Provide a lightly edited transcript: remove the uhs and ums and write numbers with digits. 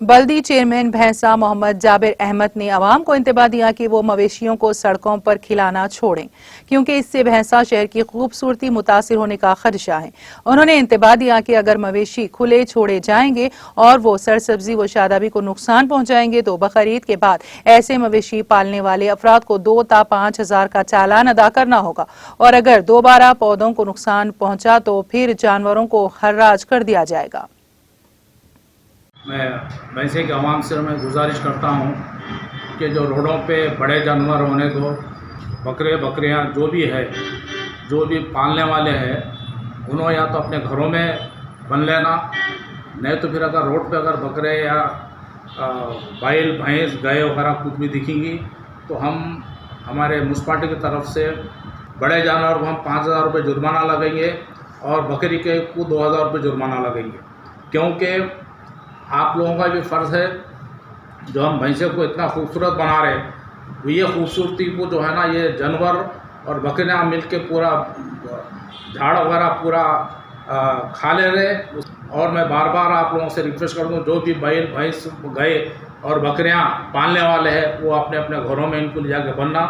बल्दी chairman भैंसा मोहम्मद जाबिर अहमद ने अवाम को इंतबाह दिया कि वो मवेशियों को सड़कों पर खिलाना छोड़ें, क्योंकि इससे भैंसा शहर की खूबसूरती मुतासिर होने का खदशा है। उन्होंने इंतबाह दिया कि अगर मवेशी खुले छोड़े जाएंगे और वो सरसब्जी व शादाबी को नुकसान पहुंचाएंगे तो बकरीद के बाद ऐसे मवेशी पालने वाले अफराद को 2 ता 5 हजार का चालान अदा करना होगा, और अगर दोबारा पौधों को नुकसान पहुंचा तो फिर जानवरों को हर्राज कर दिया जाएगा। मैं वैसे कि आवाम से मैं गुजारिश करता हूँ कि जो रोडों पे बड़े जानवर होने दो, बकरे बकरियाँ जो भी है, जो भी पालने वाले हैं, उन्होंने या तो अपने घरों में बन लेना, नहीं तो फिर अगर रोड पे अगर बकरे या बैल भैंस गाय वगैरह कुछ भी दिखेंगी तो हम हमारे म्यूनसिपाल्टी की तरफ से बड़े जानवर को हम 5,000 रुपये जुर्माना लगेंगे और बकरी के को 2,000 रुपये जुर्माना लगेंगे। क्योंकि आप लोगों का भी फ़र्ज़ है, जो हम भैंसे को इतना खूबसूरत बना रहे हैं, ये खूबसूरती को जो है ना, ये जानवर और बकरियाँ मिल के पूरा झाड़ वगैरह पूरा खा ले रहे। और मैं बार बार आप लोगों से रिक्वेस्ट कर दूँ, जो भी बैल भैंस गाय और बकरियाँ पालने वाले हैं वो अपने अपने घरों में इनको ले जाके बनना।